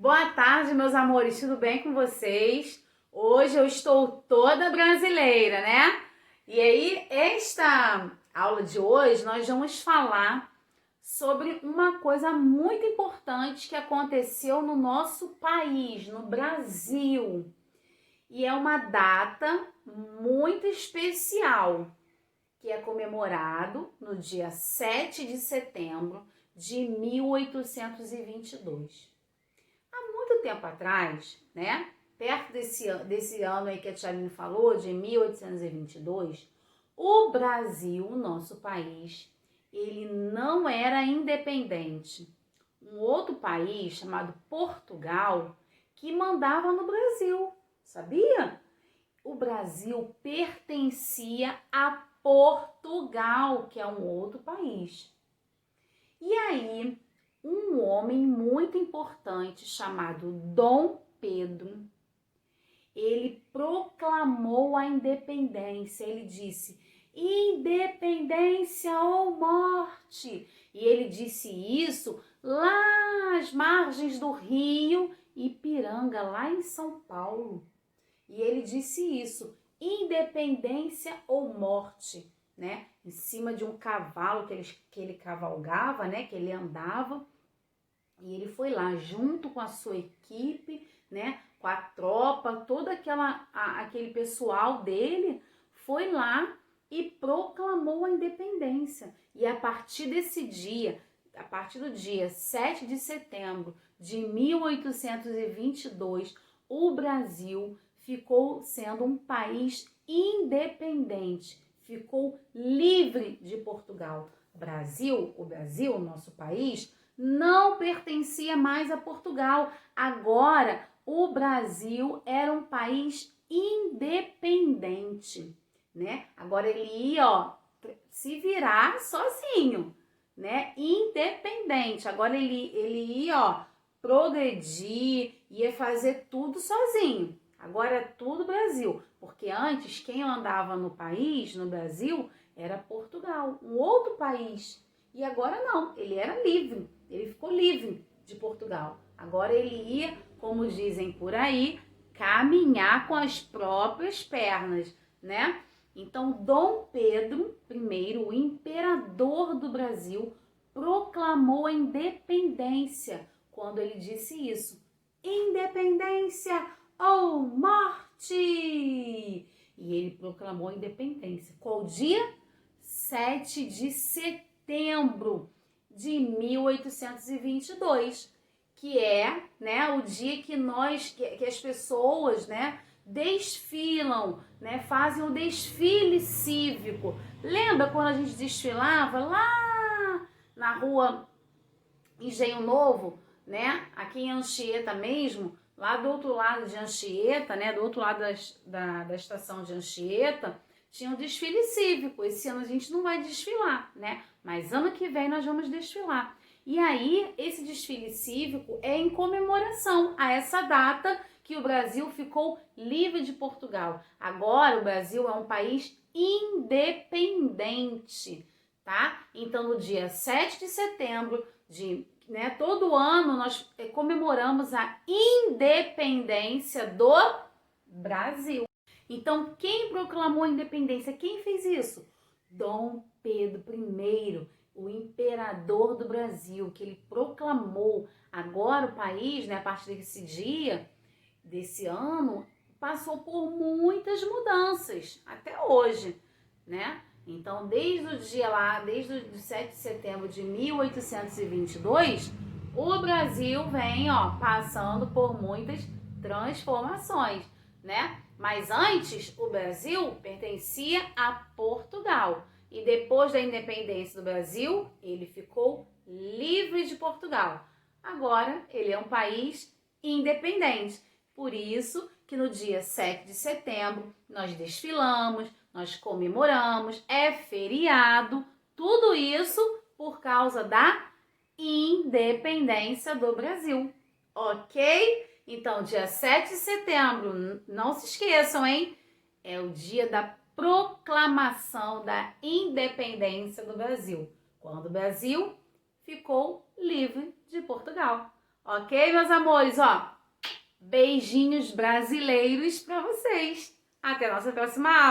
Boa tarde, meus amores, tudo bem com vocês? Hoje eu estou toda brasileira, né? E aí, esta aula de hoje, nós vamos falar sobre uma coisa muito importante que aconteceu no nosso país, no Brasil. E é uma data muito especial, que é comemorado no dia 7 de setembro de 1822. Muito tempo atrás, né, perto desse ano aí que a Tia Aline falou, de 1822, o Brasil, o nosso país, ele não era independente. Um outro país chamado Portugal que mandava no Brasil, sabia? O Brasil pertencia a Portugal, que é um outro país. E aí, um homem muito importante chamado Dom Pedro, ele proclamou a independência. Ele disse: independência ou morte. E ele disse isso lá às margens do Rio Ipiranga, lá em São Paulo. E ele disse isso: independência ou morte, né? Em cima de um cavalo que ele cavalgava, né? Que ele andava. E ele foi lá junto com a sua equipe, né? Com a tropa, todo aquele pessoal dele foi lá e proclamou a independência. E a partir desse dia, a partir do dia 7 de setembro de 1822, o Brasil ficou sendo um país independente, ficou livre de Portugal. O Brasil, o nosso país, não pertencia mais a Portugal. Agora, o Brasil era um país independente, né? Agora ele ia, se virar sozinho, né? Independente. Agora ele ia, progredir, ia fazer tudo sozinho. Agora é tudo Brasil, porque antes quem mandava no país, no Brasil, era Portugal, um outro país. E agora não, ele era livre, ele ficou livre de Portugal. Agora ele ia, como dizem por aí, caminhar com as próprias pernas, né? Então Dom Pedro I, o imperador do Brasil, proclamou a independência quando ele disse isso: independência ou morte! E ele proclamou a independência. Qual dia? 7 de setembro de 1822, que é, né, o dia que que as pessoas, né, desfilam, né, fazem o desfile cívico. Lembra quando a gente desfilava lá na rua Engenho Novo, né, aqui em Anchieta mesmo, lá do outro lado de Anchieta, né, do outro lado da estação de Anchieta, tinha um desfile cívico. Esse ano a gente não vai desfilar, né, mas ano que vem nós vamos desfilar. E aí, esse desfile cívico é em comemoração a essa data que o Brasil ficou livre de Portugal. Agora o Brasil é um país independente, tá? Então, no dia 7 de setembro todo ano nós comemoramos a independência do Brasil. Então, quem proclamou a independência? Quem fez isso? Dom Pedro I, o imperador do Brasil, que ele proclamou. Agora o país, né, a partir desse dia, desse ano, passou por muitas mudanças, até hoje, né? Então, desde o 7 de setembro de 1822, o Brasil vem, passando por muitas transformações, né? Mas antes, o Brasil pertencia a Portugal. E depois da independência do Brasil, ele ficou livre de Portugal. Agora, ele é um país independente. Por isso que no dia 7 de setembro, nós desfilamos, nós comemoramos, é feriado, tudo isso por causa da independência do Brasil, ok? Então, dia 7 de setembro, não se esqueçam, hein? É o dia da proclamação da independência do Brasil, quando o Brasil ficou livre de Portugal, Ok, meus amores? Ó, beijinhos brasileiros para vocês. Até a nossa próxima aula.